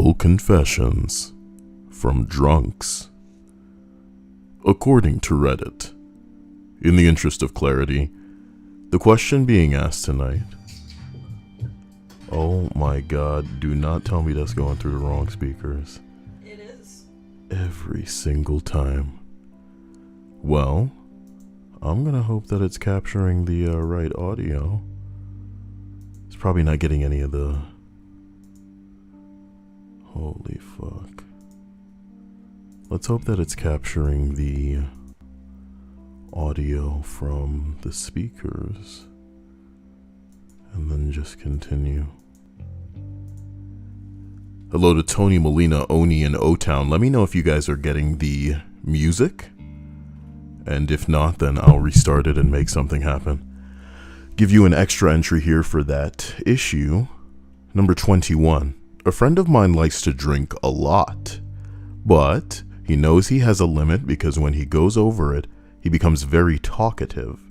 Horrible confessions from drunks. According to Reddit, in the interest of clarity, the question being asked tonight... Oh my god, do not tell me that's going through the wrong speakers. It is. Every single time. Well, I'm gonna hope that it's capturing the right audio. It's probably not getting any of the... Holy fuck. Let's hope that it's capturing the audio from the speakers. And then just continue. Hello to Tony, Molina, Oni, and O-Town. Let me know if you guys are getting the music. And if not, then I'll restart it and make something happen. Give you an extra entry here for that issue. Number 21. A friend of mine likes to drink a lot, but he knows he has a limit because when he goes over it, he becomes very talkative.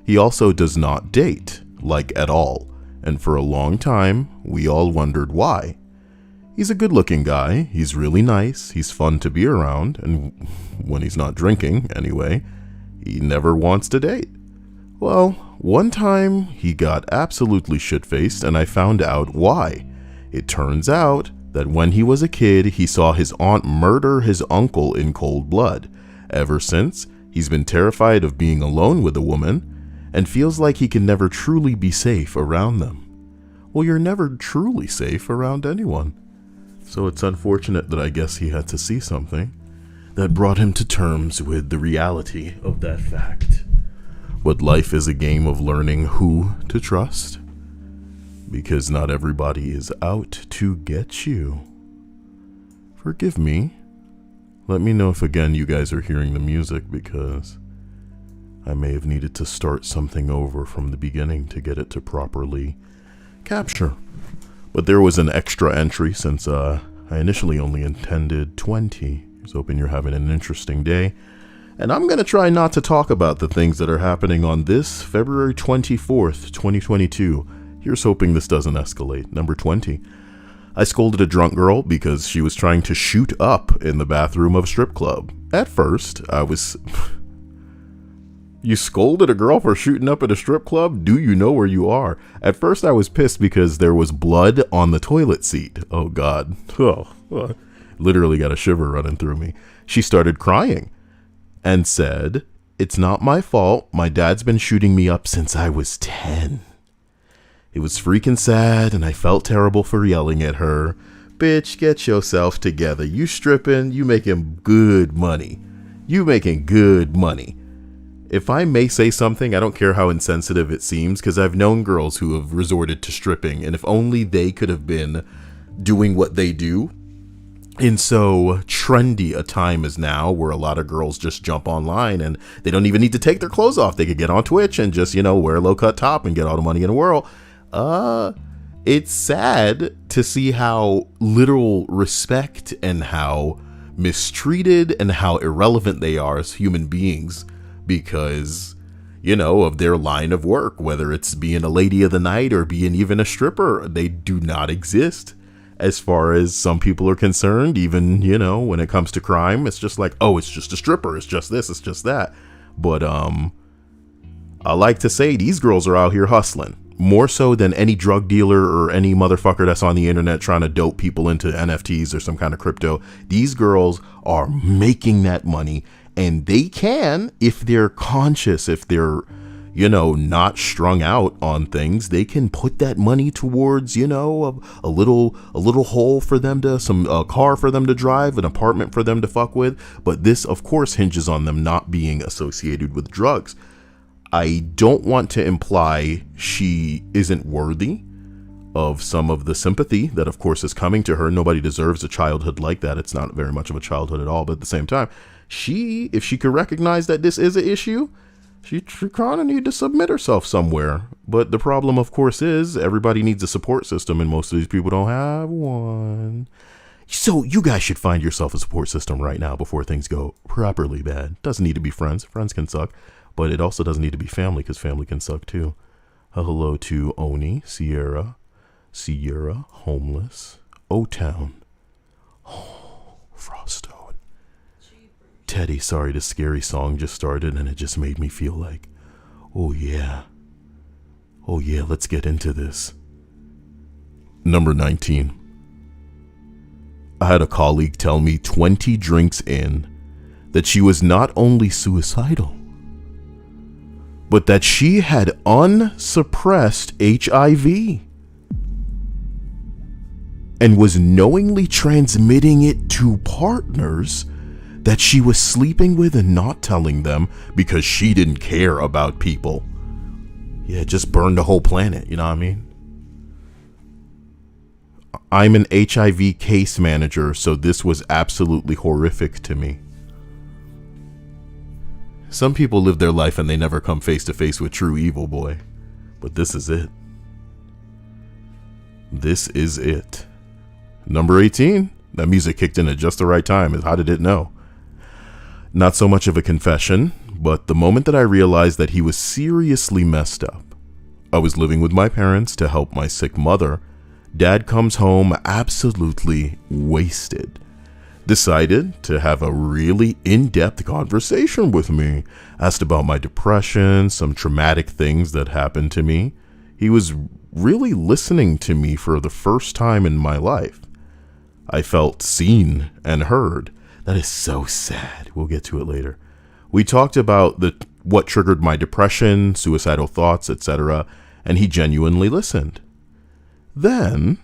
He also does not date, like at all, and for a long time, we all wondered why. He's a good-looking guy, he's really nice, he's fun to be around, and when he's not drinking, anyway, he never wants to date. Well, one time, he got absolutely shit-faced, and I found out why. It turns out that when he was a kid, he saw his aunt murder his uncle in cold blood. Ever since, he's been terrified of being alone with a woman and feels like he can never truly be safe around them. Well, you're never truly safe around anyone. So it's unfortunate that I guess he had to see something that brought him to terms with the reality of that fact. But life is a game of learning who to trust. Because not everybody is out to get you. Forgive me. Let me know if again you guys are hearing the music because I may have needed to start something over from the beginning to get it to properly capture. But there was an extra entry since I initially only intended 20. I was hoping you're having an interesting day. And I'm going to try not to talk about the things that are happening on this February 24th, 2022. Here's hoping this doesn't escalate. Number 20. I scolded a drunk girl because she was trying to shoot up in the bathroom of a strip club. At first, I was... You scolded a girl for shooting up at a strip club? Do you know where you are? At first, I was pissed because there was blood on the toilet seat. Oh, God. Oh, literally got a shiver running through me. She started crying and said, "It's not my fault. My dad's been shooting me up since I was 10. It was freaking sad, and I felt terrible for yelling at her. Bitch, get yourself together. You stripping, you making good money. You making good money." If I may say something, I don't care how insensitive it seems, because I've known girls who have resorted to stripping, and if only they could have been doing what they do in so trendy a time as now, where a lot of girls just jump online and they don't even need to take their clothes off. They could get on Twitch and just, wear a low-cut top and get all the money in the world. It's sad to see how little respect and how mistreated and how irrelevant they are as human beings because, of their line of work, whether it's being a lady of the night or being even a stripper. They do not exist as far as some people are concerned. Even, when it comes to crime, it's just like, oh, it's just a stripper. It's just this, it's just that. But, I like to say these girls are out here hustling. More so than any drug dealer or any motherfucker that's on the internet trying to dope people into NFTs or some kind of crypto. These girls are making that money, and they can, if they're conscious, if they're, not strung out on things, they can put that money towards, a little hole for them to, a car for them to drive, an apartment for them to fuck with. But this, of course, hinges on them not being associated with drugs. I don't want to imply she isn't worthy of some of the sympathy that, of course, is coming to her. Nobody deserves a childhood like that. It's not very much of a childhood at all. But at the same time, if she could recognize that this is an issue, she kind of need to submit herself somewhere. But the problem, of course, is everybody needs a support system, and most of these people don't have one. So you guys should find yourself a support system right now before things go properly bad. Doesn't need to be friends. Friends can suck. But it also doesn't need to be family, because family can suck too. Hello to Oni, Sierra, Homeless, O-Town, Oh, Frostone. Teddy, sorry, the scary song just started and it just made me feel like, oh yeah, let's get into this. Number 19. I had a colleague tell me 20 drinks in that she was not only suicidal, but that she had unsuppressed HIV and was knowingly transmitting it to partners that she was sleeping with and not telling them because she didn't care about people. Yeah, just burned the whole planet, you know what I mean? I'm an HIV case manager, so this was absolutely horrific to me. Some people live their life and they never come face to face with true evil, boy. But this is it. This is it. Number 18. That music kicked in at just the right time. How did it know? Not so much of a confession, but the moment that I realized that he was seriously messed up. I was living with my parents to help my sick mother. Dad comes home absolutely wasted. Decided to have a really in-depth conversation with me. Asked about my depression, some traumatic things that happened to me. He was really listening to me for the first time in my life. I felt seen and heard. That is so sad. We'll get to it later. We talked about what triggered my depression, suicidal thoughts, etc., and he genuinely listened. Then,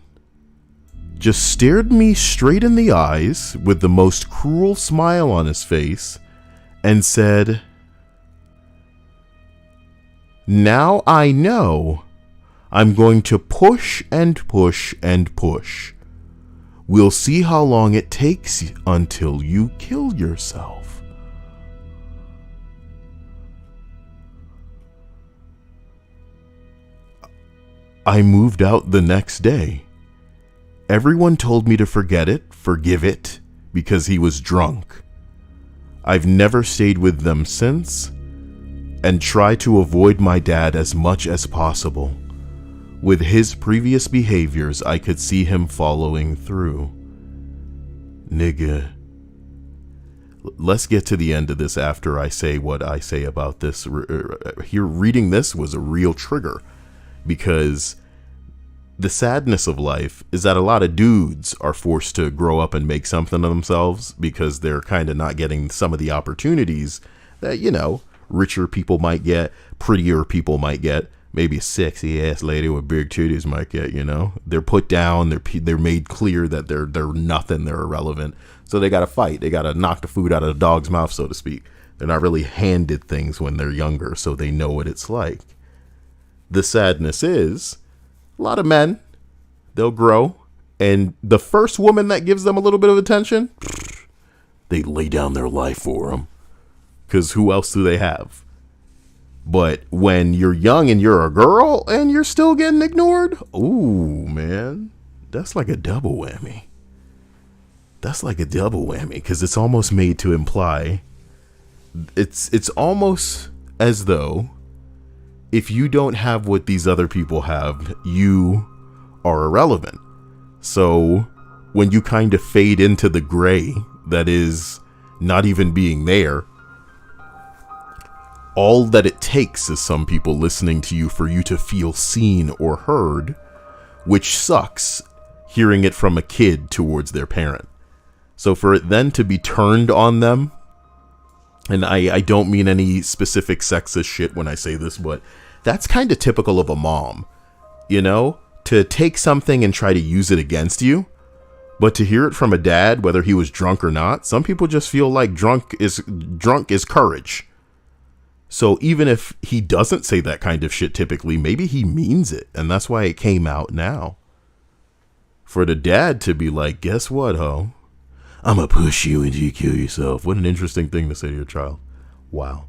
just stared me straight in the eyes with the most cruel smile on his face and said, "Now I know I'm going to push and push and push. We'll see how long it takes until you kill yourself." I moved out the next day. Everyone told me to forget it, forgive it, because he was drunk. I've never stayed with them since, and try to avoid my dad as much as possible. With his previous behaviors, I could see him following through. Nigga. Let's get to the end of this after I say what I say about this. Here, reading this was a real trigger, because the sadness of life is that a lot of dudes are forced to grow up and make something of themselves because they're kind of not getting some of the opportunities that, you know, richer people might get, prettier people might get, maybe a sexy ass lady with big titties might get, you know. They're put down, they're made clear that they're nothing, they're irrelevant. So they got to fight. They got to knock the food out of the dog's mouth, so to speak. They're not really handed things when they're younger, so they know what it's like. The sadness is, a lot of men, they'll grow, and the first woman that gives them a little bit of attention, they lay down their life for them. Because who else do they have? But when you're young and you're a girl and you're still getting ignored, ooh, man, that's like a double whammy. That's like a double whammy, because it's almost made to imply, it's almost as though if you don't have what these other people have, you are irrelevant. So when you kind of fade into the gray that is not even being there, all that it takes is some people listening to you for you to feel seen or heard, which sucks hearing it from a kid towards their parent. So for it then to be turned on them, and I don't mean any specific sexist shit when I say this, but that's kind of typical of a mom, you know, to take something and try to use it against you. But to hear it from a dad, whether he was drunk or not, some people just feel like drunk is courage. So even if he doesn't say that kind of shit typically, maybe he means it. And that's why it came out now. For the dad to be like, guess what, ho? I'm going to push you until you kill yourself. What an interesting thing to say to your child. Wow.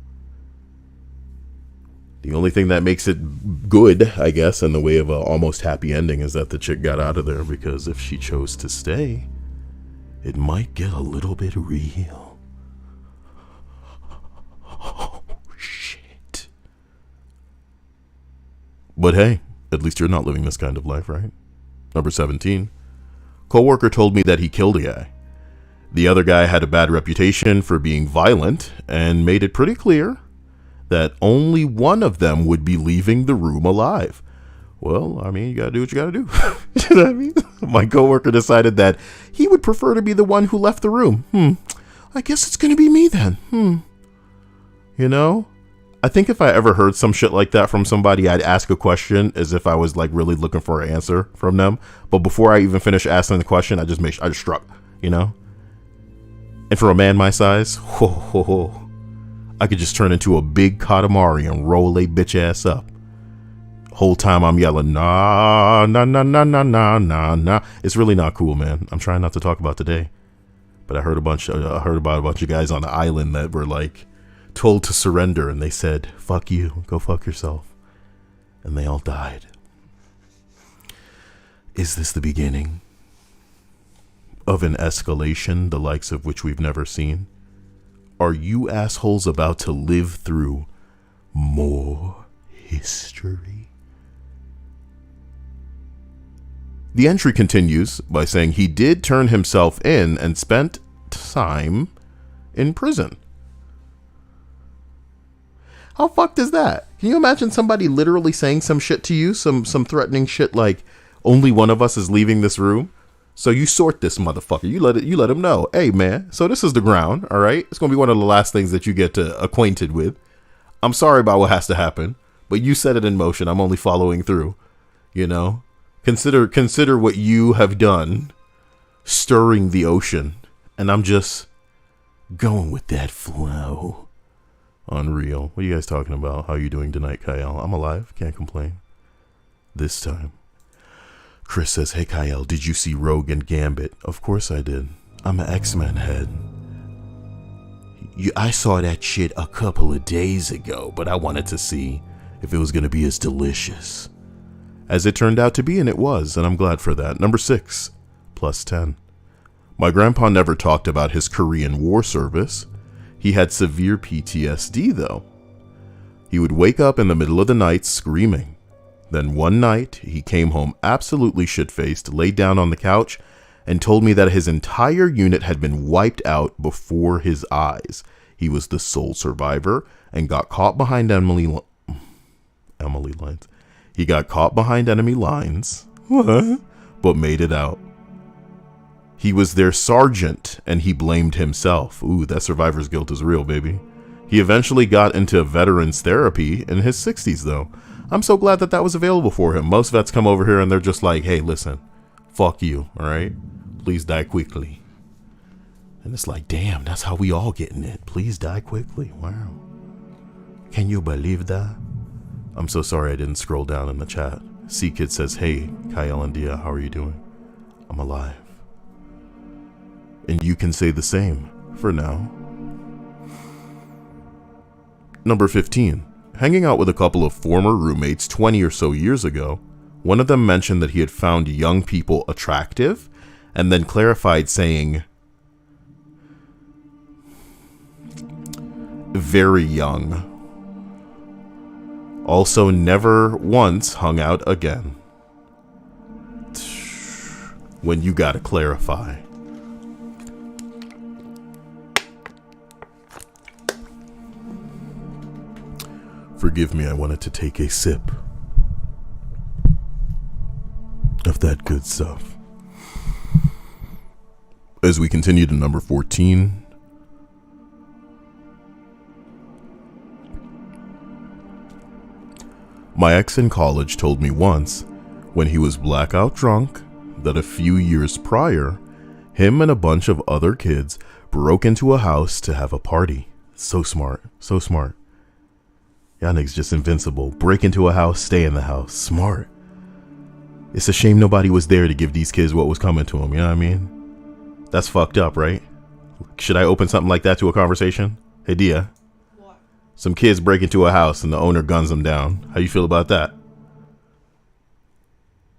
The only thing that makes it good, I guess, in the way of an almost happy ending is that the chick got out of there, because if she chose to stay, it might get a little bit real. Oh, shit. But hey, at least you're not living this kind of life, right? Number 17. Coworker told me that he killed a guy. The other guy had a bad reputation for being violent and made it pretty clear that only one of them would be leaving the room alive. Well, I mean, you gotta do what you gotta do. You know what I mean? My coworker decided that he would prefer to be the one who left the room. I guess it's gonna be me then. You know? I think if I ever heard some shit like that from somebody, I'd ask a question as if I was like really looking for an answer from them. But before I even finish asking the question, I just struck, you know? And for a man my size, I could just turn into a big Katamari and roll a bitch ass up. Whole time I'm yelling, nah, nah, nah, nah, nah, nah, nah, nah. It's really not cool, man. I'm trying not to talk about today. But I heard about a bunch of guys on the island that were like told to surrender, and they said, fuck you, go fuck yourself. And they all died. Is this the beginning of an escalation the likes of which we've never seen? Are you assholes about to live through more history? The entry continues by saying he did turn himself in and spent time in prison. How fucked is that? Can you imagine somebody literally saying some shit to you? Some threatening shit like, only one of us is leaving this room? So you sort this motherfucker. You let him know. Hey, man, so this is the ground, all right? It's going to be one of the last things that you get acquainted with. I'm sorry about what has to happen, but you set it in motion. I'm only following through, you know? Consider what you have done, stirring the ocean, and I'm just going with that flow. Unreal. What are you guys talking about? How are you doing tonight, Kyle? I'm alive. Can't complain. This time. Chris says, hey, Kyle, did you see Rogue and Gambit? Of course I did. I'm an X-Men head. I saw that shit a couple of days ago, but I wanted to see if it was going to be as delicious as it turned out to be, and it was, and I'm glad for that. Number 6, plus 10. My grandpa never talked about his Korean War service. He had severe PTSD, though. He would wake up in the middle of the night screaming. Then one night, he came home absolutely shit-faced, laid down on the couch, and told me that his entire unit had been wiped out before his eyes. He was the sole survivor and got caught behind Emily lines. He got caught behind enemy lines, but made it out. He was their sergeant, and he blamed himself. Ooh, that survivor's guilt is real, baby. He eventually got into veterans therapy in his 60s, though. I'm so glad that was available for him. Most vets come over here and they're just like, hey, listen, fuck you, all right? Please die quickly. And it's like, damn, that's how we all getting it. Please die quickly. Wow. Can you believe that? I'm so sorry I didn't scroll down in the chat. C-Kid says, hey, Kyle and Dia, how are you doing? I'm alive. And you can say the same for now. Number 15. Hanging out with a couple of former roommates 20 or so years ago, one of them mentioned that he had found young people attractive and then clarified saying, very young. Also, never once hung out again. When you gotta clarify. Forgive me, I wanted to take a sip of that good stuff. As we continue to number 14. My ex in college told me once, when he was blackout drunk, that a few years prior, him and a bunch of other kids broke into a house to have a party. So smart, so smart. Y'all niggas just invincible. Break into a house, stay in the house. Smart. It's a shame nobody was there to give these kids what was coming to them, you know what I mean? That's fucked up, right? Should I open something like that to a conversation? Hey, Dia. What? Some kids break into a house and the owner guns them down. How you feel about that?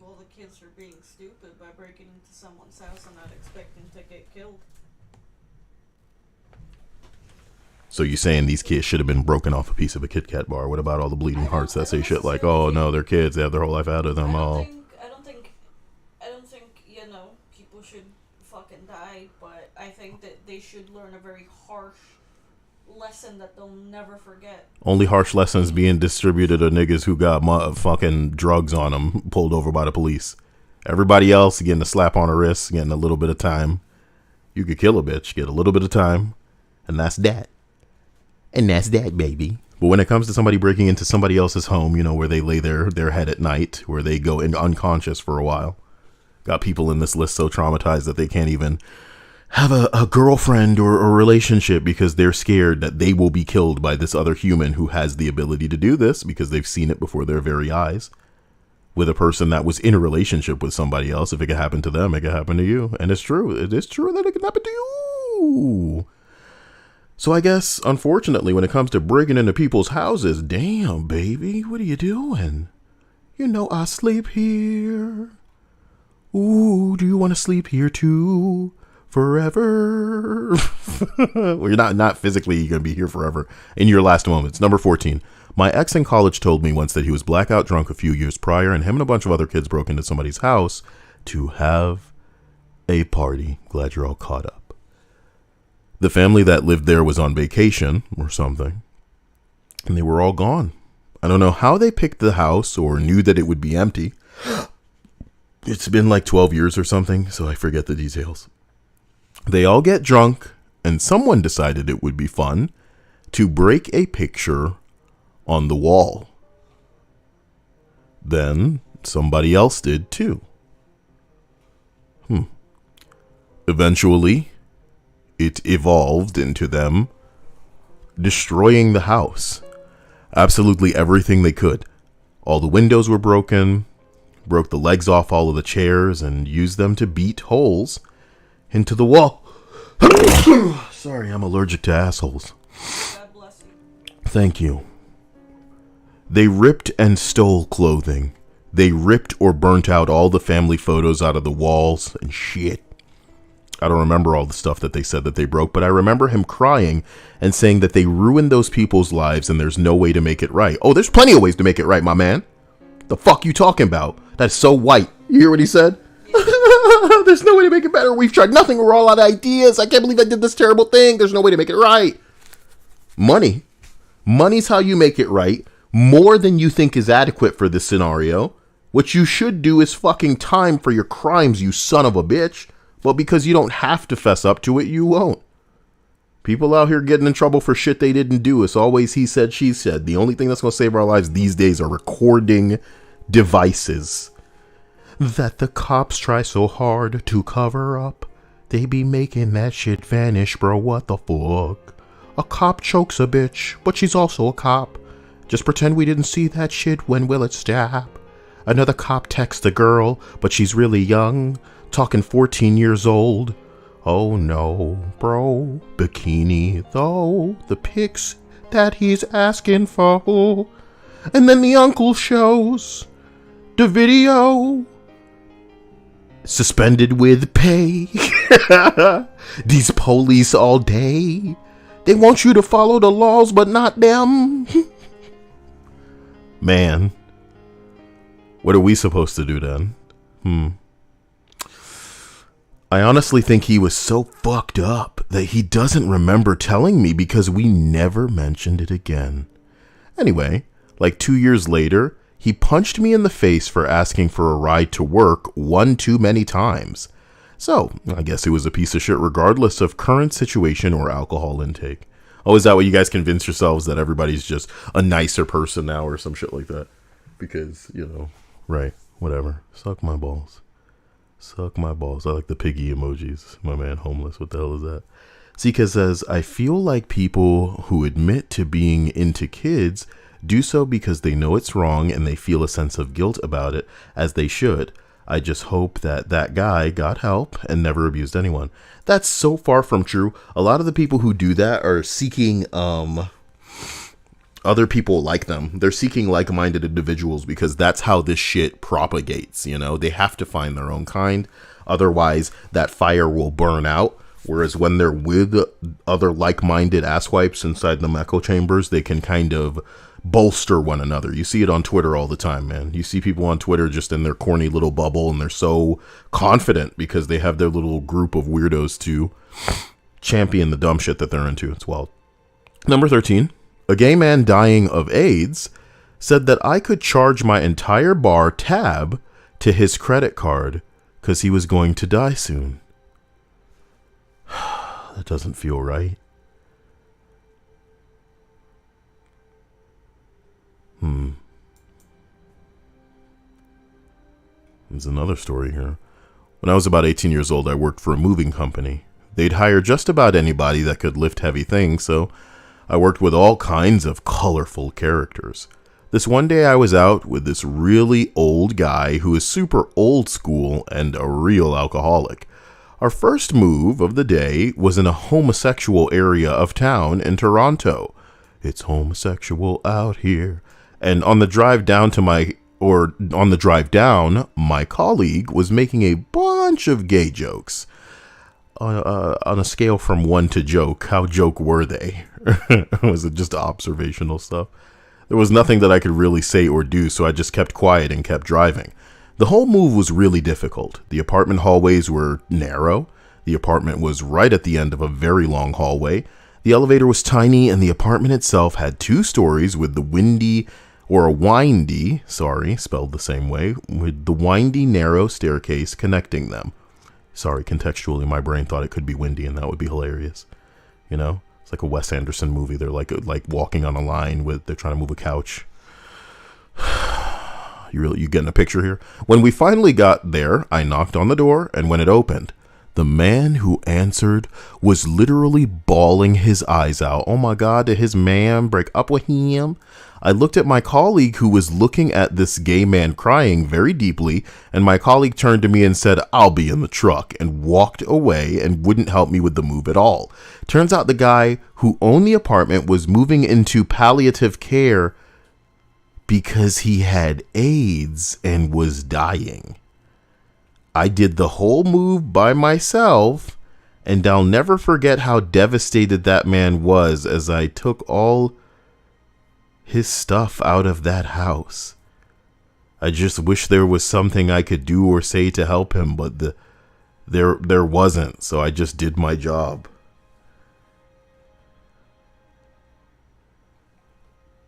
Well, the kids are being stupid by breaking into someone's house and not expecting to get killed. So you're saying these kids should have been broken off a piece of a Kit Kat bar? What about all the bleeding hearts that say shit like, oh no, they're kids, they have their whole life out of them. I don't think, you know, people should fucking die, but I think that they should learn a very harsh lesson that they'll never forget. Only harsh lessons being distributed to niggas who got fucking drugs on them, pulled over by the police. Everybody else getting a slap on the wrist, getting a little bit of time. You could kill a bitch, get a little bit of time, and that's that. And that's that, baby. But when it comes to somebody breaking into somebody else's home, you know, where they lay their head at night, where they go in unconscious for a while. Got people in this list so traumatized that they can't even have a girlfriend or a relationship because they're scared that they will be killed by this other human who has the ability to do this because they've seen it before their very eyes with a person that was in a relationship with somebody else. If it could happen to them, it could happen to you. And it's true. It is true that it can happen to you. So I guess, unfortunately, when it comes to breaking into people's houses, damn, baby, what are you doing? You know I sleep here. Ooh, do you want to sleep here too? Forever. Well, you're not physically going to be here forever in your last moments. Number 14. My ex in college told me once that he was blackout drunk a few years prior and him and a bunch of other kids broke into somebody's house to have a party. Glad you're all caught up. The family that lived there was on vacation or something, and they were all gone. I don't know how they picked the house or knew that it would be empty. It's been like 12 years or something, so I forget the details. They all get drunk, and someone decided it would be fun to break a picture on the wall. Then somebody else did too. Eventually, it evolved into them destroying the house. Absolutely everything they could. All the windows were broken, broke the legs off all of the chairs, and used them to beat holes into the wall. Sorry, I'm allergic to assholes. God bless you. Thank you. They ripped and stole clothing. They ripped or burnt out all the family photos out of the walls and shit. I don't remember all the stuff that they said that they broke, but I remember him crying and saying that they ruined those people's lives and there's no way to make it right. Oh, there's plenty of ways to make it right, my man. The fuck you talking about? That's so white. You hear what he said? There's no way to make it better. We've tried nothing. We're all out of ideas. I can't believe I did this terrible thing. There's no way to make it right. Money. Money's how you make it right. More than you think is adequate for this scenario. What you should do is fucking time for your crimes, you son of a bitch. But because you don't have to fess up to it, you won't. People out here getting in trouble for shit they didn't do. It's always he said, she said. The only thing that's going to save our lives these days are recording devices that the cops try so hard to cover up. They be making that shit vanish, bro. What the fuck? A cop chokes a bitch, but she's also a cop. Just pretend we didn't see that shit. When will it stop? Another cop texts a girl, but she's really young, talking 14 years old. Oh no, bro, bikini though, the pics that he's asking for. And then the uncle shows the video, suspended with pay. These police all day, they want you to follow the laws but not them. Man, what are we supposed to do then? I honestly think he was so fucked up that he doesn't remember telling me because we never mentioned it again. Anyway, like 2 years later, he punched me in the face for asking for a ride to work one too many times. So, I guess he was a piece of shit regardless of current situation or alcohol intake. Oh, is that what you guys convince yourselves, that everybody's just a nicer person now or some shit like that? Because, you know, right, whatever. Suck my balls. Suck my balls. I like the piggy emojis. My man homeless. What the hell is that? Zika says, I feel like people who admit to being into kids do so because they know it's wrong and they feel a sense of guilt about it, as they should. I just hope that that guy got help and never abused anyone. That's so far from true. A lot of the people who do that are seeking other people like them. They're seeking like-minded individuals because that's how this shit propagates, you know? They have to find their own kind. Otherwise, that fire will burn out. Whereas when they're with other like-minded asswipes inside the echo chambers, they can kind of bolster one another. You see it on Twitter all the time, man. You see people on Twitter just in their corny little bubble, and they're so confident because they have their little group of weirdos to champion the dumb shit that they're into. It's wild. Number 13, a gay man dying of AIDS said that I could charge my entire bar tab to his credit card because he was going to die soon. That doesn't feel right. There's another story here. When I was about 18 years old, I worked for a moving company. They'd hire just about anybody that could lift heavy things, so I worked with all kinds of colorful characters. This one day I was out with this really old guy who is super old school and a real alcoholic. Our first move of the day was in a homosexual area of town in Toronto. It's homosexual out here. And on the drive down, my colleague was making a bunch of gay jokes. On a scale from 1 to joke, how joke were they? Was it just observational stuff? There was nothing that I could really say or do, so I just kept quiet and kept driving. The whole move was really difficult. The apartment hallways were narrow. The apartment was right at the end of a very long hallway. The elevator was tiny, and the apartment itself had 2 stories with the windy, spelled the same way, with the windy, narrow staircase connecting them. Sorry, contextually, my brain thought it could be windy, and that would be hilarious. You know? It's like a Wes Anderson movie. They're like walking on a line they're trying to move a couch. You getting a picture here? When we finally got there, I knocked on the door, and when it opened, the man who answered was literally bawling his eyes out. Oh my God, did his man break up with him? I looked at my colleague who was looking at this gay man crying very deeply, and my colleague turned to me and said, "I'll be in the truck," and walked away and wouldn't help me with the move at all. Turns out the guy who owned the apartment was moving into palliative care because he had AIDS and was dying. I did the whole move by myself, and I'll never forget how devastated that man was as I took all his stuff out of that house. I just wish there was something I could do or say to help him, but there wasn't, so I just did my job.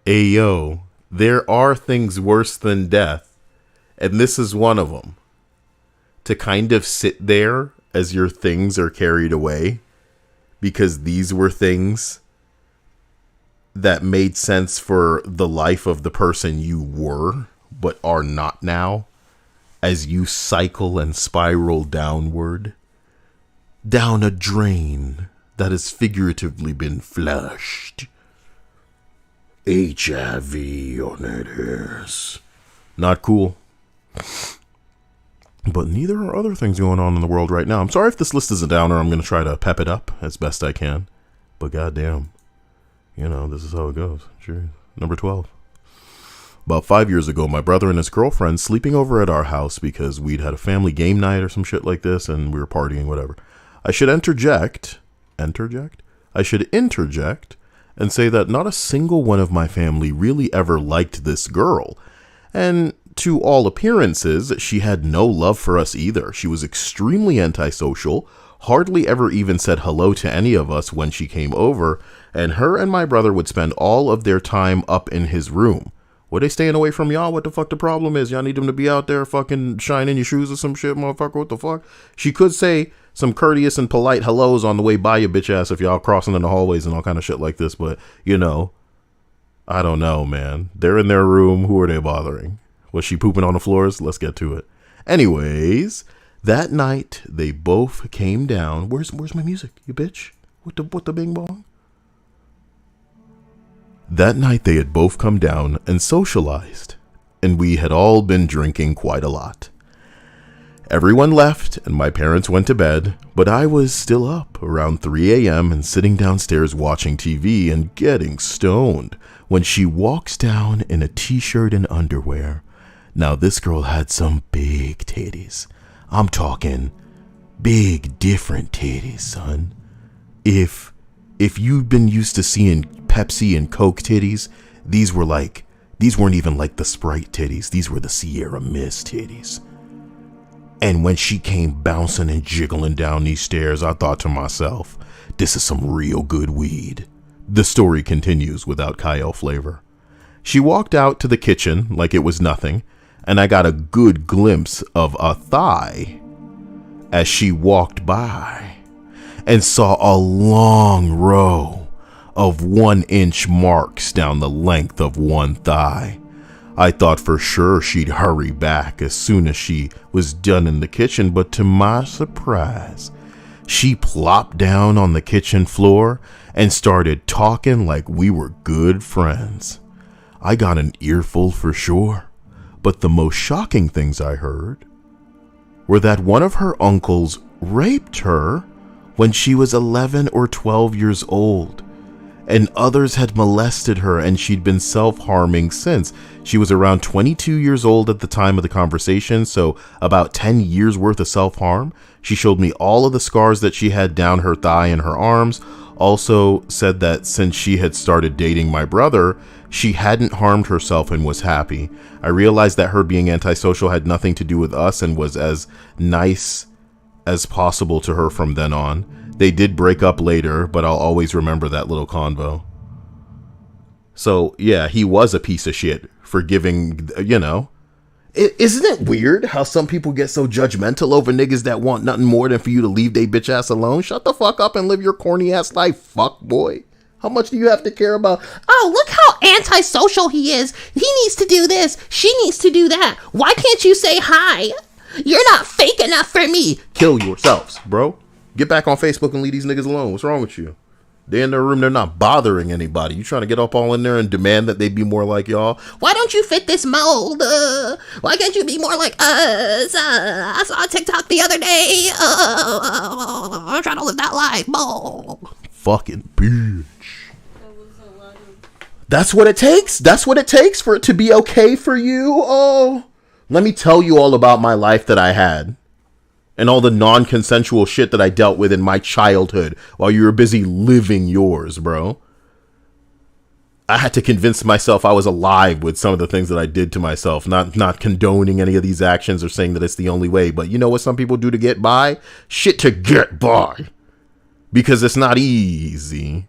Ayo, there are things worse than death, and this is one of them. To kind of sit there as your things are carried away, because these were things that made sense for the life of the person you were, but are not now, as you cycle and spiral downward, down a drain that has figuratively been flushed. HIV on it is. Not cool. But neither are other things going on in the world right now. I'm sorry if this list is a downer. I'm going to try to pep it up as best I can. But goddamn, you know, this is how it goes. Sure. Number 12. About 5 years ago, my brother and his girlfriend sleeping over at our house because we'd had a family game night or some shit like this, and we were partying, whatever. I should interject and say that not a single one of my family really ever liked this girl. And to all appearances, she had no love for us either. She was extremely antisocial, hardly ever even said hello to any of us when she came over, and her and my brother would spend all of their time up in his room. Were they staying away from y'all? What the fuck the problem is? Y'all need them to be out there fucking shining your shoes or some shit, motherfucker? What the fuck? She could say some courteous and polite hellos on the way by your bitch ass if y'all crossing in the hallways and all kind of shit like this, but, you know, I don't know, man. They're in their room. Who are they bothering? Was she pooping on the floors? Let's get to it. Anyways, that night they both came down. Where's my music, you bitch? What the bing bong? That night they had both come down and socialized, and we had all been drinking quite a lot. Everyone left and my parents went to bed, but I was still up around 3 a.m. and sitting downstairs watching TV and getting stoned when she walks down in a t-shirt and underwear. Now this girl had some big titties. I'm talking big different titties, son. If you've been used to seeing Pepsi and Coke titties, These weren't even like the Sprite titties. These were the Sierra Mist titties. And when she came bouncing and jiggling down these stairs, I thought to myself, this is some real good weed. The story continues without Kyle flavor. She walked out to the kitchen like it was nothing, and I got a good glimpse of a thigh as she walked by and saw a long row of 1-inch marks down the length of one thigh. I thought for sure she'd hurry back as soon as she was done in the kitchen, but to my surprise, she plopped down on the kitchen floor and started talking like we were good friends. I got an earful for sure, but the most shocking things I heard were that one of her uncles raped her when she was 11 or 12 years old, and others had molested her, and she'd been self-harming since. She was around 22 years old at the time of the conversation, so about 10 years worth of self-harm. She showed me all of the scars that she had down her thigh and her arms. Also said that since she had started dating my brother, she hadn't harmed herself and was happy. I realized that her being antisocial had nothing to do with us and was as nice as possible to her from then on. They did break up later, but I'll always remember that little convo. So, yeah, he was a piece of shit for giving, you know. Isn't it weird how some people get so judgmental over niggas that want nothing more than for you to leave they bitch ass alone? Shut the fuck up and live your corny ass life, fuck boy. How much do you have to care about? Oh, look how antisocial he is. He needs to do this. She needs to do that. Why can't you say hi? You're not fake enough for me. Kill yourselves, bro. Get back on Facebook and leave these niggas alone. What's wrong with you? They're in their room. They're not bothering anybody. You trying to get up all in there and demand that they be more like y'all? Why don't you fit this mold? Why can't you be more like us? I saw a TikTok the other day. I'm trying to live that life. Fucking bitch. That was a lot of... That's what it takes? That's what it takes for it to be okay for you? Oh, let me tell you all about my life that I had. And all the non-consensual shit that I dealt with in my childhood while you were busy living yours, bro. I had to convince myself I was alive with some of the things that I did to myself. Not condoning any of these actions or saying that it's the only way. But you know what some people do to get by? Shit to get by. Because it's not easy.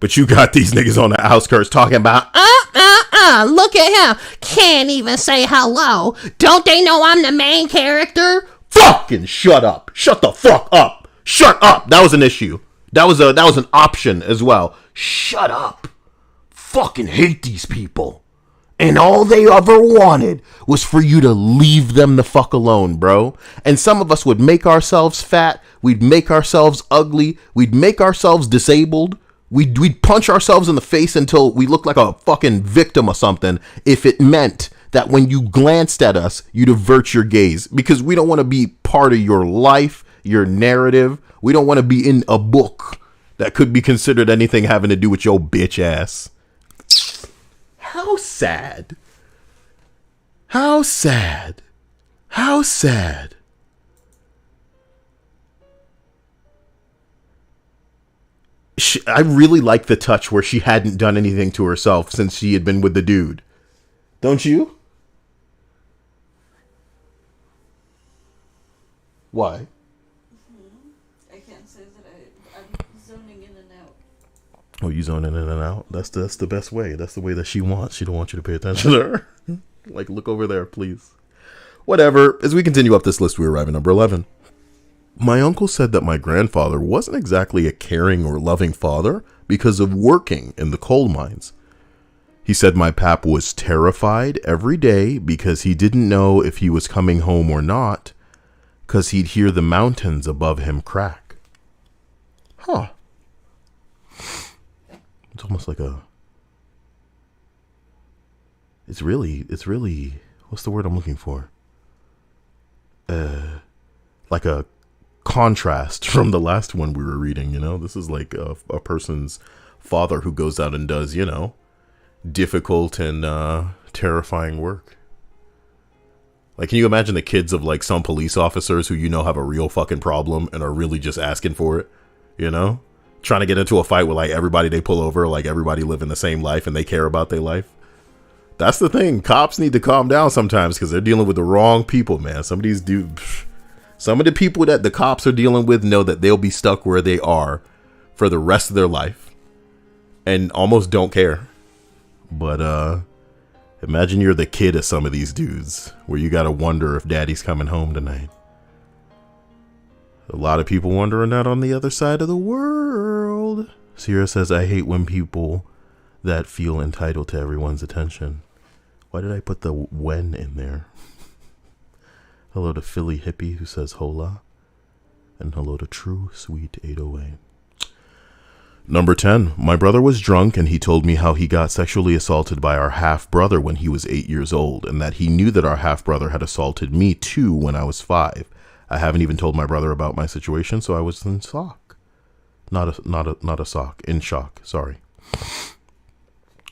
But you got these niggas on the outskirts talking about, look at him. Can't even say hello. Don't they know I'm the main character? Fucking shut up. Shut the fuck up. Shut up. That was an issue. That was an option as well. Shut up. Fucking hate these people. And all they ever wanted was for you to leave them the fuck alone, bro. And some of us would make ourselves fat. We'd make ourselves ugly. We'd make ourselves disabled. We'd punch ourselves in the face until we looked like a fucking victim or something if it meant that when you glanced at us, you'd avert your gaze, because we don't want to be part of your life, your narrative. We don't want to be in a book that could be considered anything having to do with your bitch ass. How sad. How sad. How sad. I really like the touch where she hadn't done anything to herself since she had been with the dude. Don't you? Why? I can't say that I'm zoning in and out. Oh, you zoning in and out? That's the best way. That's the way that she wants. She don't want you to pay attention to her. Like, look over there, please. Whatever. As we continue up this list, we arrive at number 11. My uncle said that my grandfather wasn't exactly a caring or loving father because of working in the coal mines. He said my pap was terrified every day because he didn't know if he was coming home or not, because he'd hear the mountains above him crack. Huh. It's almost like it's really, what's the word I'm looking for? Like a contrast from the last one we were reading, you know? This is like a person's father who goes out and does, you know, difficult and terrifying work. Like, can you imagine the kids of like some police officers who, you know, have a real fucking problem and are really just asking for it, you know? trying to get into a fight with like everybody they pull over, like everybody living the same life and they care about their life. That's the thing. Cops need to calm down sometimes because they're dealing with the wrong people, man. Some of the people that the cops are dealing with know that they'll be stuck where they are for the rest of their life and almost don't care. But imagine you're the kid of some of these dudes where you got to wonder if daddy's coming home tonight. A lot of people wondering that on the other side of the world. Sierra says, I hate when people that feel entitled to everyone's attention. Why did I put the when in there? Hello to Philly Hippie who says hola. And hello to True Sweet 808. Number 10. My brother was drunk and he told me how he got sexually assaulted by our half-brother when he was 8 years old, and that he knew that our half-brother had assaulted me too when I was 5. I haven't even told my brother about my situation, so I was in shock. Not a sock. In shock. Sorry.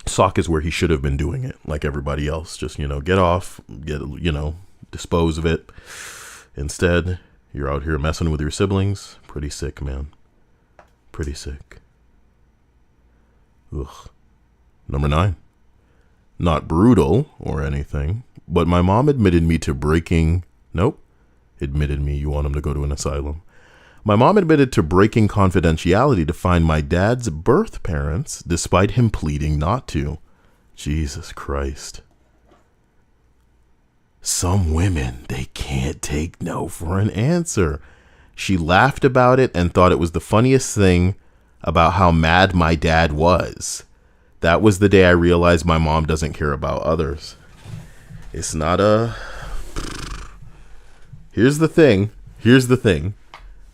Sock is where he should have been doing it, like everybody else. Just, get off, dispose of it. Instead, you're out here messing with your siblings. Pretty sick, man. Pretty sick. Ugh. Number 9. Not brutal or anything, but my mom admitted me to breaking... Nope. Admitted me. You want him to go to an asylum. My mom admitted to breaking confidentiality to find my dad's birth parents, despite him pleading not to. Jesus Christ. Some women, they can't take no for an answer. She laughed about it and thought it was the funniest thing about how mad my dad was. That was the day I realized my mom doesn't care about others. It's not a... Here's the thing.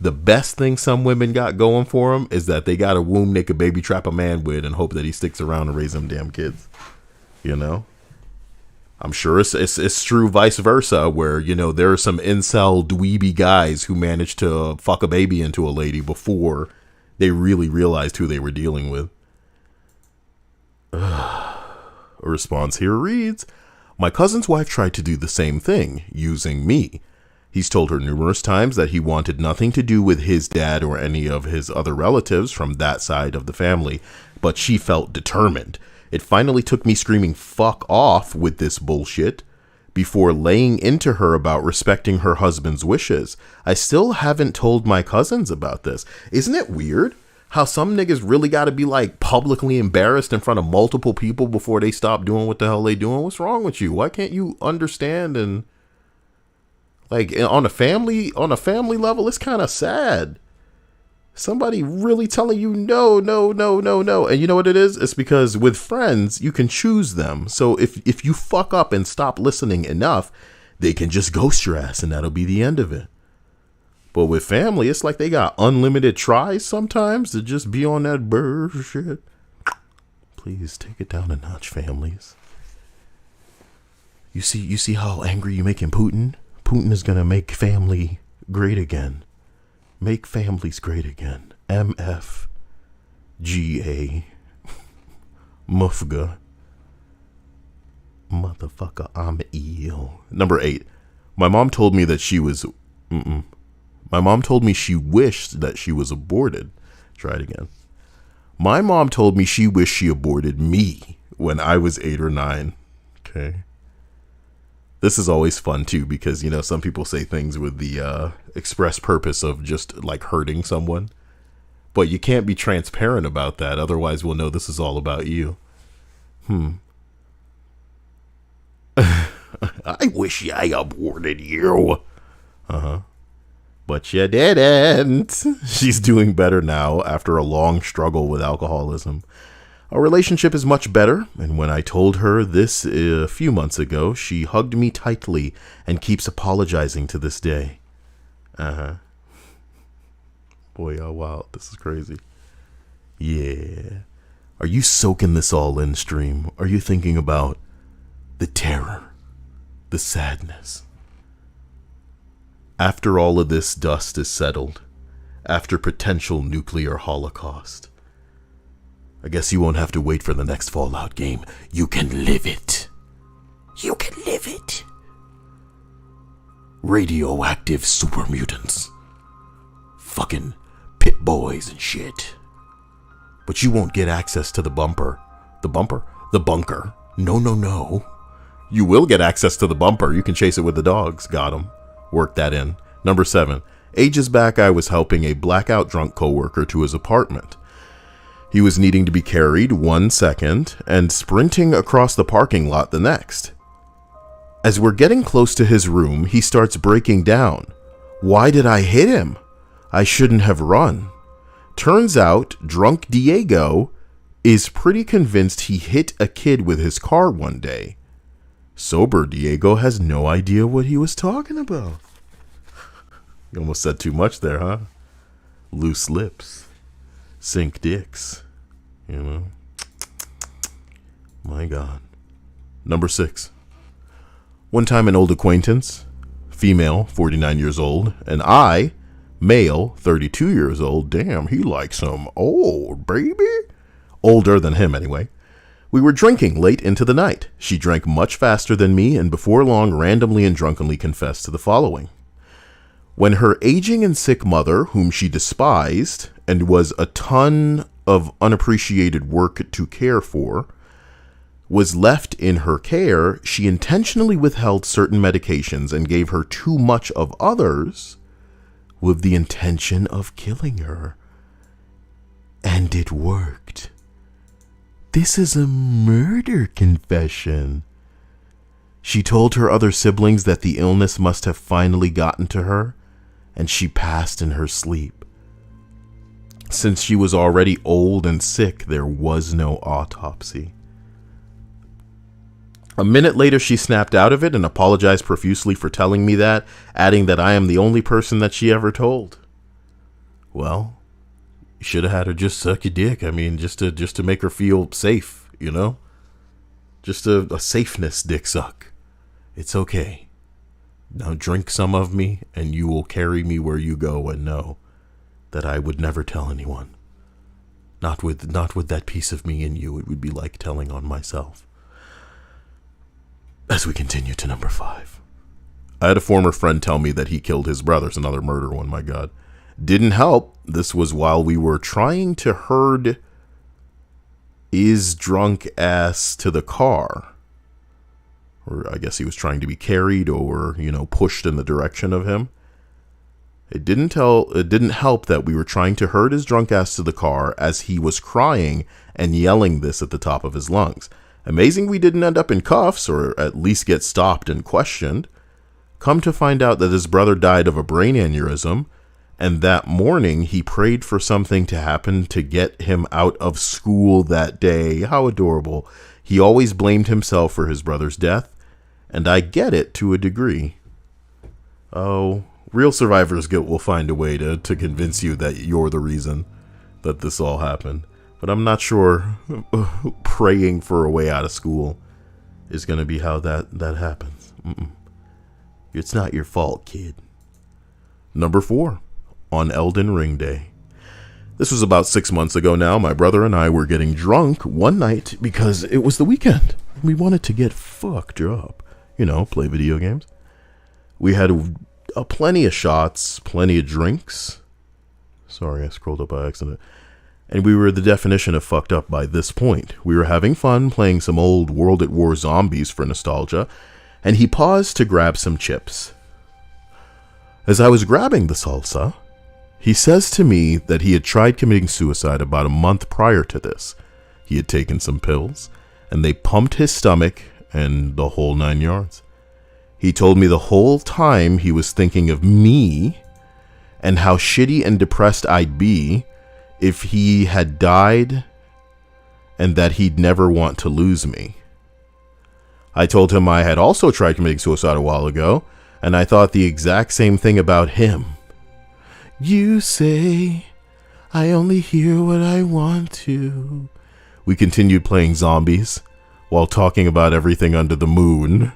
The best thing some women got going for them is that they got a womb they could baby trap a man with and hope that he sticks around and raise them damn kids. I'm sure it's true vice versa where, there are some incel dweeby guys who managed to fuck a baby into a lady before they really realized who they were dealing with. A response here reads, my cousin's wife tried to do the same thing, using me. He's told her numerous times that he wanted nothing to do with his dad or any of his other relatives from that side of the family, but she felt determined. It finally took me screaming fuck off with this bullshit before laying into her about respecting her husband's wishes. I still haven't told my cousins about this. Isn't it weird how some niggas really got to be like publicly embarrassed in front of multiple people before they stop doing what the hell they doing? What's wrong with you? Why can't you understand? And like on a family level, it's kind of sad. Somebody really telling you no. And you know what it is? It's because with friends, you can choose them. So if you fuck up and stop listening enough, they can just ghost your ass and that'll be the end of it. But with family, it's like they got unlimited tries sometimes to just be on that bullshit. Please take it down a notch, families. You see how angry you're making Putin? Putin is going to make family great again. Make families great again. MFGA. Mufga. Motherfucker, I'm ill. Number 8. My mom told me that she was... My mom told me she wished that she was aborted. Try it again. My mom told me she wished she aborted me when I was 8 or 9. Okay. This is always fun too because, some people say things with the express purpose of just like hurting someone. But you can't be transparent about that. Otherwise, we'll know this is all about you. I wish I aborted you. But you didn't. She's doing better now after a long struggle with alcoholism. Our relationship is much better, and when I told her this a few months ago, she hugged me tightly and keeps apologizing to this day. Boy, oh wow, this is crazy. Yeah. Are you soaking this all in, stream? Are you thinking about the terror, the sadness? After all of this dust is settled, after potential nuclear holocaust, I guess you won't have to wait for the next Fallout game. You can live it. You can live it. Radioactive super mutants. Fucking pit boys and shit. But you won't get access to the bumper. The bumper? The bunker. No. You will get access to the bumper. You can chase it with the dogs. Got him. Work that in. Number 7. Ages back, I was helping a blackout drunk coworker to his apartment. He was needing to be carried 1 second and sprinting across the parking lot the next. As we're getting close to his room, he starts breaking down. Why did I hit him? I shouldn't have run. Turns out, drunk Diego is pretty convinced he hit a kid with his car one day. Sober Diego has no idea what he was talking about. You almost said too much there, huh? Loose lips. Sink dicks. You know? My God. Number 6. One time an old acquaintance, female, 49 years old, and I, male, 32 years old. Damn, he likes some old, baby. Older than him, anyway. We were drinking late into the night. She drank much faster than me and before long randomly and drunkenly confessed to the following. When her aging and sick mother, whom she despised and was a ton of unappreciated work to care for, was left in her care, she intentionally withheld certain medications and gave her too much of others with the intention of killing her. And it worked. This is a murder confession. She told her other siblings that the illness must have finally gotten to her, and she passed in her sleep. Since she was already old and sick, there was no autopsy. A minute later, she snapped out of it and apologized profusely for telling me that, adding that I am the only person that she ever told. Well, you should have had her just suck your dick. I mean, just to make her feel safe, you know? Just a safeness dick suck. It's okay. Now drink some of me, and you will carry me where you go and know that I would never tell anyone. Not with that piece of me in you. It would be like telling on myself. As we continue to number 5. I had a former friend tell me that he killed his brothers. Another murder one, my God. Didn't help. This was while we were trying to herd his drunk ass to the car. Or I guess he was trying to be carried or, pushed in the direction of him. It didn't help that we were trying to herd his drunk ass to the car as he was crying and yelling this at the top of his lungs. Amazing we didn't end up in cuffs or at least get stopped and questioned. Come to find out that his brother died of a brain aneurysm, and that morning he prayed for something to happen to get him out of school that day. How adorable. He always blamed himself for his brother's death, and I get it to a degree. Oh, real survivor's guilt will find a way to convince you that you're the reason that this all happened. But I'm not sure praying for a way out of school is going to be how that happens. It's not your fault, kid. Number 4, on Elden Ring Day. This was about 6 months ago now. My brother and I were getting drunk one night because it was the weekend. We wanted to get fucked up. Play video games. We had plenty of shots, plenty of drinks. Sorry, I scrolled up by accident. And we were the definition of fucked up by this point. We were having fun playing some old World at War zombies for nostalgia, and he paused to grab some chips. As I was grabbing the salsa, he says to me that he had tried committing suicide about a month prior to this. He had taken some pills, and they pumped his stomach and the whole 9 yards. He told me the whole time he was thinking of me and how shitty and depressed I'd be if he had died and that he'd never want to lose me. I told him I had also tried committing suicide a while ago, and I thought the exact same thing about him. You say, I only hear what I want to. We continued playing zombies while talking about everything under the moon.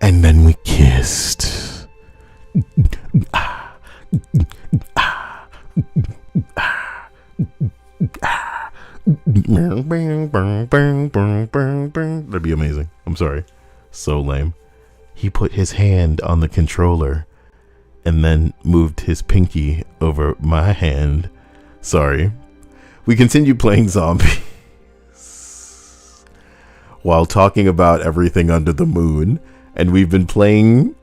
And then we kissed. That'd be amazing. I'm sorry. So lame. He put his hand on the controller and then moved his pinky over my hand. Sorry. We continued playing zombies while talking about everything under the moon, and we've been talking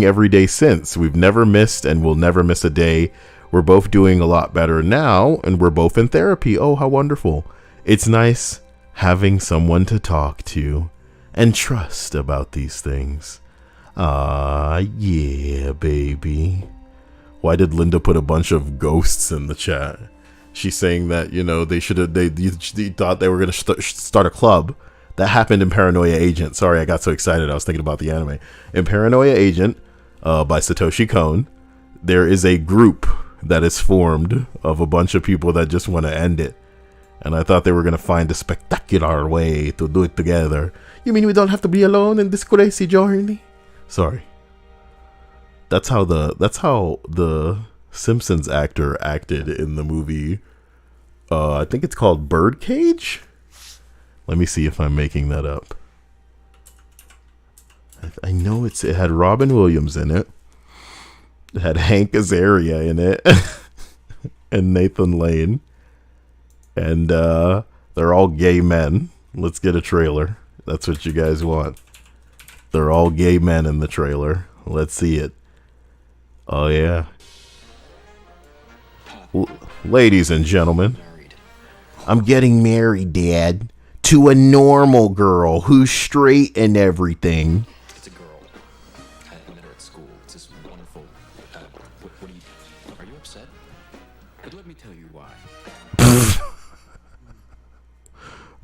every day since. We've never missed and will never miss a day. We're both doing a lot better now, and we're both in therapy. Oh, how wonderful. It's nice having someone to talk to and trust about these things. Ah, yeah, baby. Why did Linda put a bunch of ghosts in the chat? She's saying that, you know, they thought they were going to start a club. That happened in Paranoia Agent. Sorry, I got so excited. I was thinking about the anime. In Paranoia Agent, by Satoshi Kon, there is a group that is formed of a bunch of people that just want to end it. And I thought they were going to find a spectacular way to do it together. You mean we don't have to be alone in this crazy journey? Sorry. That's how the Simpsons actor acted in the movie. I think it's called Birdcage. Let me see if I'm making that up. I know it had Robin Williams in it. It had Hank Azaria in it. And Nathan Lane. And they're all gay men. Let's get a trailer. That's what you guys want. They're all gay men in the trailer. Let's see it. Oh, yeah. Ladies and gentlemen, I'm getting married, Dad, to a normal girl who's straight and everything. It's a girl. I met her at school. It's this wonderful. What are you upset? But let me tell you why.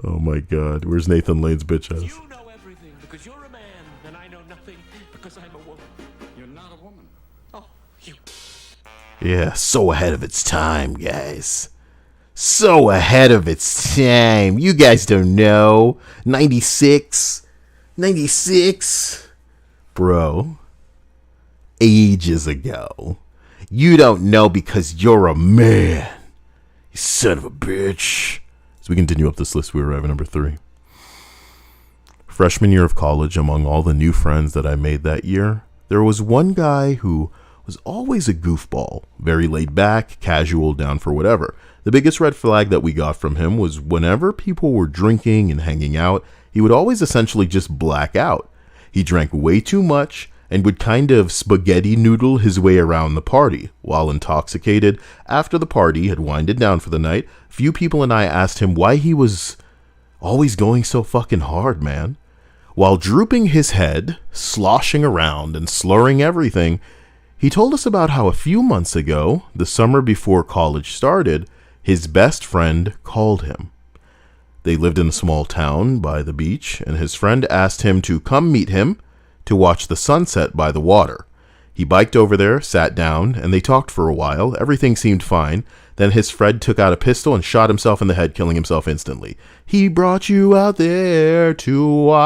Oh my God. Where's Nathan Lane's bitch ass? You know everything because you're a man, and I know nothing because I'm a woman. You're not a woman. Oh, you. Yeah, so ahead of its time, guys. So ahead of its time. You guys don't know. 96. 96. Bro. Ages ago. You don't know because you're a man. You son of a bitch. As we continue up this list, we arrive at number 3. Freshman year of college, among all the new friends that I made that year, there was one guy who was always a goofball, very laid back, casual, down for whatever. The biggest red flag that we got from him was whenever people were drinking and hanging out, he would always essentially just black out. He drank way too much and would kind of spaghetti noodle his way around the party. While intoxicated, after the party had winded down for the night, few people and I asked him why he was always going so fucking hard, man. While drooping his head, sloshing around, and slurring everything, he told us about how a few months ago, the summer before college started, his best friend called him. They lived in a small town by the beach, and his friend asked him to come meet him to watch the sunset by the water. He biked over there, sat down, and they talked for a while. Everything seemed fine. Then his friend took out a pistol and shot himself in the head, killing himself instantly. He brought you out there to watch.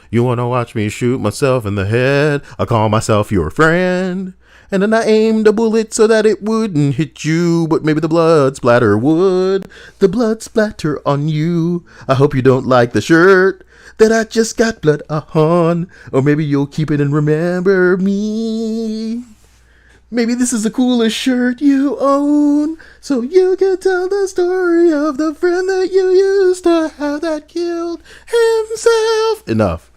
You want to watch me shoot myself in the head? I call myself your friend. And then I aimed a bullet so that it wouldn't hit you, but maybe the blood splatter would. The blood splatter on you. I hope you don't like the shirt that I just got blood on. Or maybe you'll keep it and remember me. Maybe this is the coolest shirt you own, so you can tell the story of the friend that you used to have that killed himself. Enough.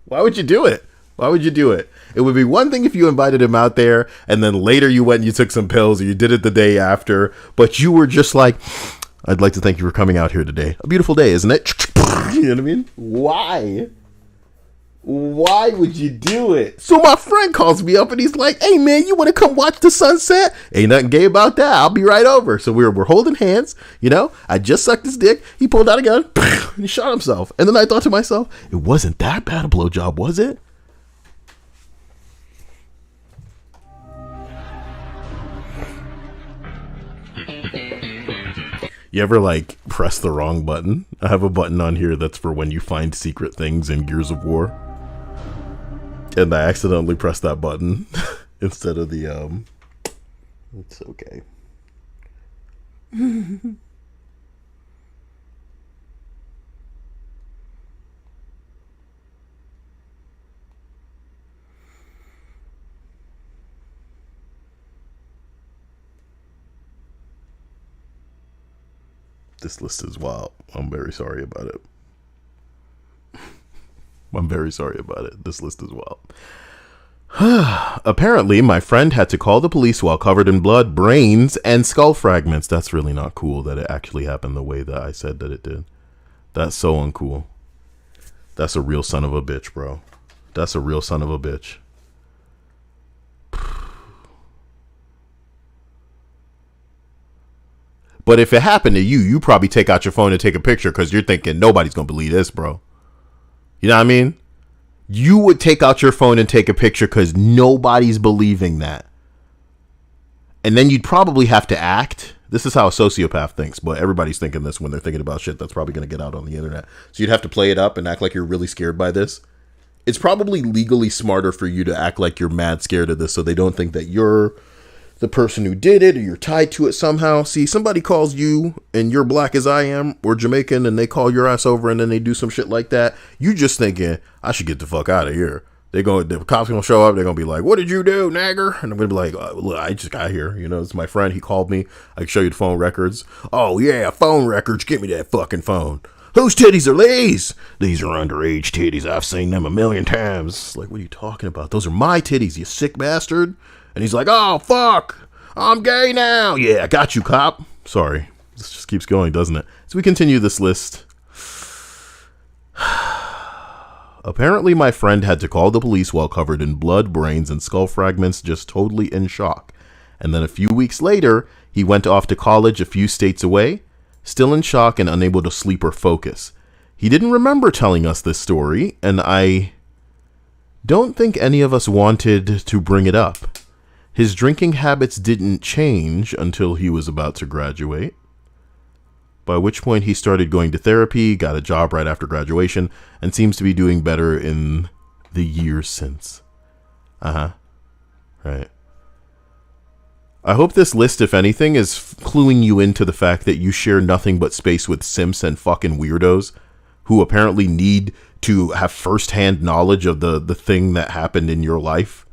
Why would you do it? Why would you do it? It would be one thing if you invited him out there and then later you went and you took some pills or you did it the day after, but you were just like, I'd like to thank you for coming out here today. A beautiful day, isn't it? You know what I mean? Why? Why would you do it? So my friend calls me up and he's like, hey man, you want to come watch the sunset? Ain't nothing gay about that. I'll be right over. So we're holding hands, you know, I just sucked his dick. He pulled out a gun and he shot himself. And then I thought to myself, it wasn't that bad a blowjob, was it? You ever like press the wrong button? I have a button on here that's for when you find secret things in Gears of War. And I accidentally pressed that button instead of the it's okay. This list is wild. I'm very sorry about it. I'm very sorry about it. This list is wild. Apparently, my friend had to call the police while covered in blood, brains, and skull fragments. That's really not cool that it actually happened the way that I said that it did. That's so uncool. That's a real son of a bitch, bro. That's a real son of a bitch. But if it happened to you, you probably take out your phone and take a picture because you're thinking nobody's going to believe this, bro. You know what I mean? You would take out your phone and take a picture because nobody's believing that. And then you'd probably have to act. This is how a sociopath thinks, but everybody's thinking this when they're thinking about shit that's probably going to get out on the internet. So you'd have to play it up and act like you're really scared by this. It's probably legally smarter for you to act like you're mad scared of this so they don't think that you're the person who did it or you're tied to it somehow. See, somebody calls you and you're black as I am or Jamaican and they call your ass over and then they do some shit like that. You just thinking, I should get the fuck out of here. The cops gonna show up. They're gonna be like, what did you do, nagger? And I'm gonna be like, look, I just got here. You know, it's my friend. He called me. I can show you the phone records. Oh, yeah, phone records. Give me that fucking phone. Whose titties are these? These are underage titties. I've seen them a million times. Like, what are you talking about? Those are my titties, you sick bastard. And he's like, oh, fuck, I'm gay now. Yeah, I got you, cop. Sorry. This just keeps going, doesn't it? So we continue this list. Apparently, my friend had to call the police while covered in blood, brains, and skull fragments, just totally in shock. And then a few weeks later, he went off to college a few states away, still in shock and unable to sleep or focus. He didn't remember telling us this story, and I don't think any of us wanted to bring it up. His drinking habits didn't change until he was about to graduate, by which point he started going to therapy, got a job right after graduation, and seems to be doing better in the years since. Right. I hope this list, if anything, is cluing you into the fact that you share nothing but space with simps and fucking weirdos who apparently need to have firsthand knowledge of the thing that happened in your life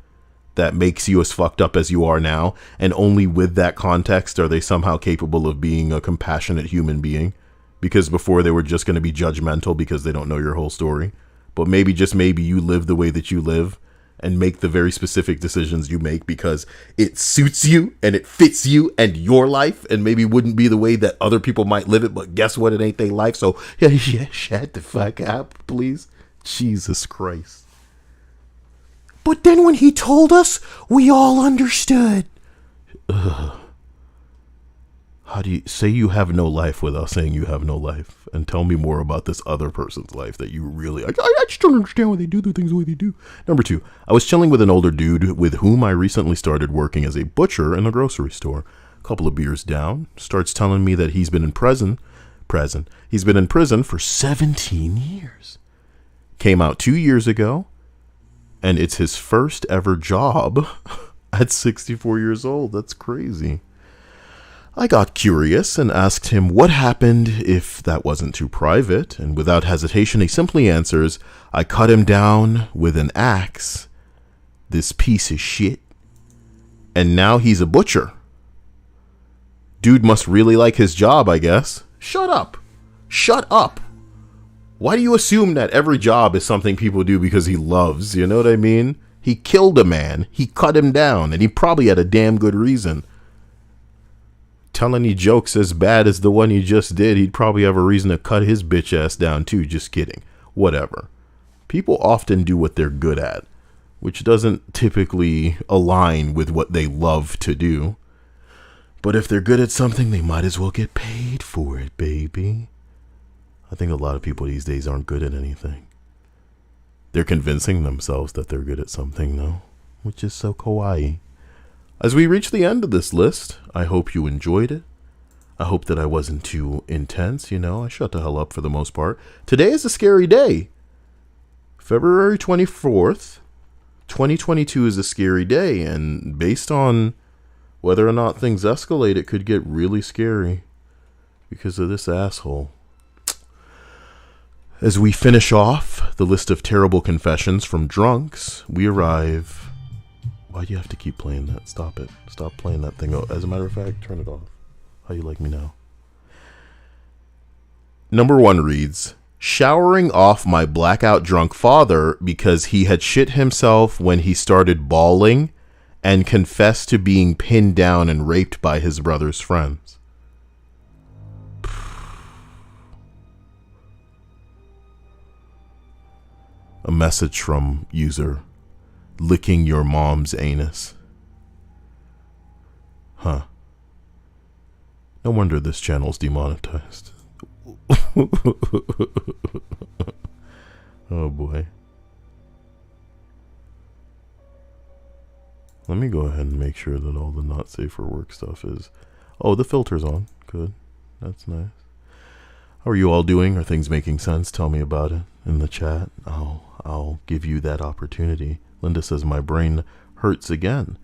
that makes you as fucked up as you are now, and only with that context are they somehow capable of being a compassionate human being, because before they were just going to be judgmental because they don't know your whole story. But maybe, just maybe, you live the way that you live and make the very specific decisions you make because it suits you and it fits you and your life, and maybe wouldn't be the way that other people might live it, but guess what, it ain't their life. So yeah, shut the fuck up, please. Jesus Christ. But then when he told us, we all understood. Ugh. How do you say you have no life without saying you have no life? And tell me more about this other person's life that you really... I just don't understand why they do the things the way they do. Number 2, I was chilling with an older dude with whom I recently started working as a butcher in a grocery store. A couple of beers down, starts telling me that he's been in prison. He's been in prison for 17 years. Came out 2 years ago. And it's his first ever job at 64 years old. That's crazy. I got curious and asked him what happened if that wasn't too private. And without hesitation, he simply answers, I cut him down with an axe. This piece of shit. And now he's a butcher. Dude must really like his job, I guess. Shut up. Shut up. Why do you assume that every job is something people do because he loves? You know what I mean? He killed a man. He cut him down. And he probably had a damn good reason. Tell any jokes as bad as the one you just did, he'd probably have a reason to cut his bitch ass down too. Just kidding. Whatever. People often do what they're good at, which doesn't typically align with what they love to do. But if they're good at something, they might as well get paid for it, baby. I think a lot of people these days aren't good at anything. They're convincing themselves that they're good at something, though, which is so kawaii. As we reach the end of this list, I hope you enjoyed it. I hope that I wasn't too intense, you know. I shut the hell up for the most part. Today is a scary day. February 24th, 2022 is a scary day, and based on whether or not things escalate, it could get really scary because of this asshole. As we finish off the list of terrible confessions from drunks, we arrive... Why do you have to keep playing that? Stop it. Stop playing that thing. As a matter of fact, turn it off. How you like me now? Number 1 reads, showering off my blackout drunk father because he had shit himself when he started bawling and confessed to being pinned down and raped by his brother's friends. A message from user, licking your mom's anus. Huh. No wonder this channel's demonetized. Oh boy. Let me go ahead and make sure that all the not safe for work stuff is... Oh, the filter's on. Good. That's nice. How are you all doing? Are things making sense? Tell me about it in the chat. I'll give you that opportunity. Linda says my brain hurts again.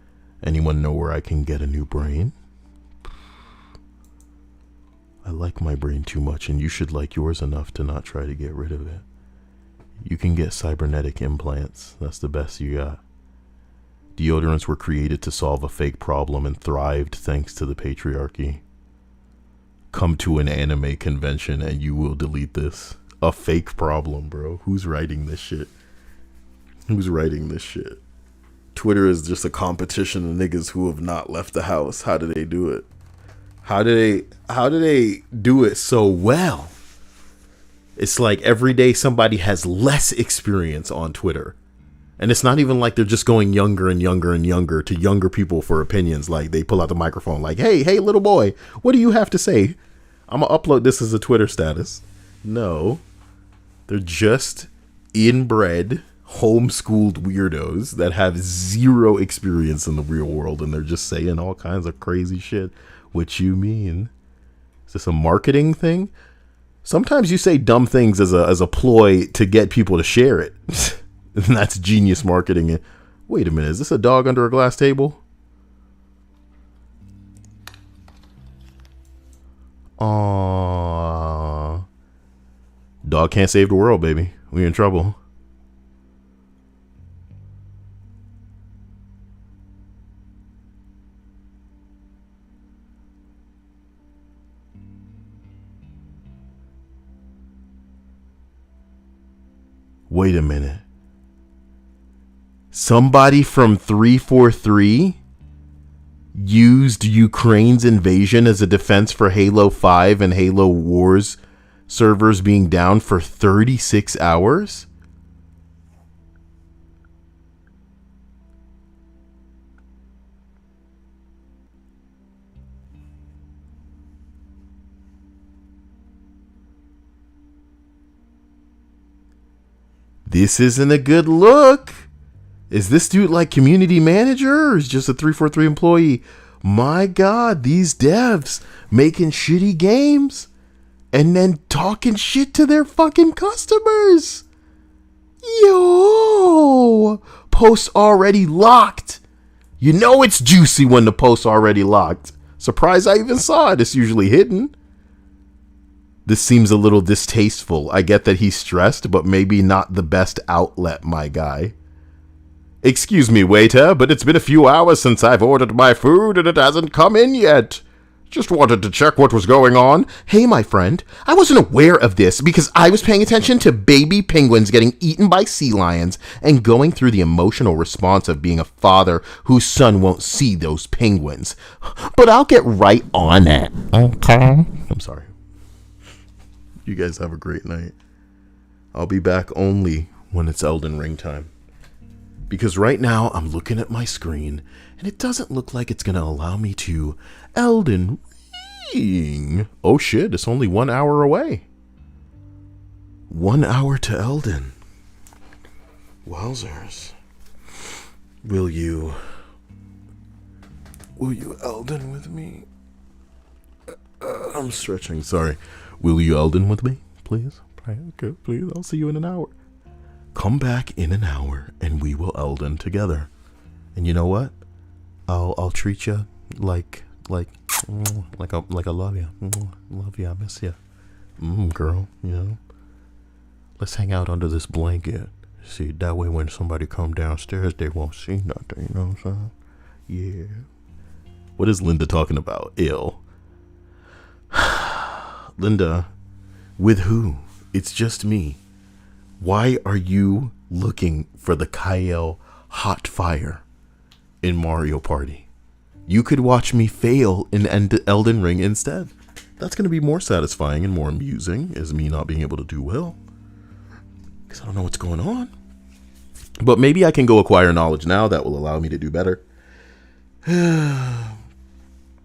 Anyone know where I can get a new brain? I like my brain too much, and you should like yours enough to not try to get rid of it. You can get cybernetic implants. That's the best you got. Deodorants were created to solve a fake problem and thrived thanks to the patriarchy. Come to an anime convention and you will delete this. A fake problem, bro. Who's writing this shit? Who's writing this shit? Twitter is just a competition of niggas who have not left the house. How do they do it? How do they do it so well? It's like every day somebody has less experience on Twitter. And it's not even like they're just going younger and younger and younger to younger people for opinions. Like they pull out the microphone like, hey, little boy, what do you have to say? I'm going to upload this as a Twitter status. No, they're just inbred, homeschooled weirdos that have zero experience in the real world. And they're just saying all kinds of crazy shit. What you mean? Is this a marketing thing? Sometimes you say dumb things as a ploy to get people to share it. And that's genius marketing. Wait a minute, is this a dog under a glass table? Aww. Dog can't save the world, baby. We in trouble. Wait a minute. Somebody from 343 used Ukraine's invasion as a defense for Halo 5 and Halo Wars servers being down for 36 hours? This isn't a good look. Is this dude like community manager or is just a 343 employee? My God, these devs making shitty games and then talking shit to their fucking customers. Yo, post already locked. You know it's juicy when the post already locked. Surprised I even saw it. It's usually hidden. This seems a little distasteful. I get that he's stressed, but maybe not the best outlet, my guy. Excuse me, waiter, but it's been a few hours since I've ordered my food and it hasn't come in yet. Just wanted to check what was going on. Hey, my friend, I wasn't aware of this because I was paying attention to baby penguins getting eaten by sea lions and going through the emotional response of being a father whose son won't see those penguins. But I'll get right on it. Okay. I'm sorry. You guys have a great night. I'll be back only when it's Elden Ring time. Because right now I'm looking at my screen and it doesn't look like it's going to allow me to Elden Ring. Oh shit, it's only 1 hour away. 1 hour to Elden. Wowzers. Will you Elden with me? I'm stretching, sorry. Will you Elden with me, please? Okay, please, I'll see you in an hour. Come back in an hour and we will Elden together. And you know what? I'll treat you like I love you. Love you, I miss you. Girl, you know. Let's hang out under this blanket. See, that way when somebody come downstairs, they won't see nothing, you know what I'm saying? Yeah. What is Linda talking about? Ill. Linda, With who? It's just me. Why are you looking for the Kyle hot fire in Mario Party? You could watch me fail in Elden Ring instead. That's going to be more satisfying and more amusing as me not being able to do well. Because I don't know what's going on. But maybe I can go acquire knowledge now that will allow me to do better. And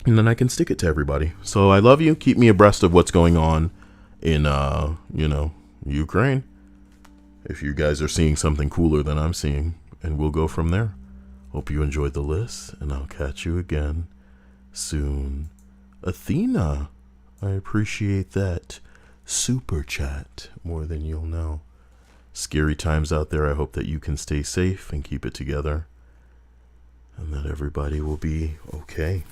then I can stick it to everybody. So I love you. Keep me abreast of what's going on in, Ukraine. If you guys are seeing something cooler than I'm seeing. And we'll go from there. Hope you enjoyed the list. And I'll catch you again soon. Athena, I appreciate that super chat more than you'll know. Scary times out there. I hope that you can stay safe and keep it together. And that everybody will be okay.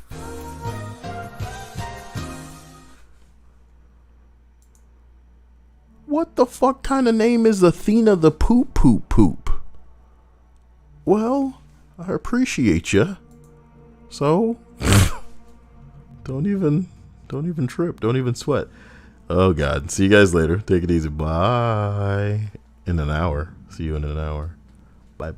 What the fuck kind of name is Athena the Poop Poop Poop? Well, I appreciate you. So, don't even trip. Don't even sweat. Oh God. See you guys later. Take it easy. Bye. In an hour. See you in an hour. Bye.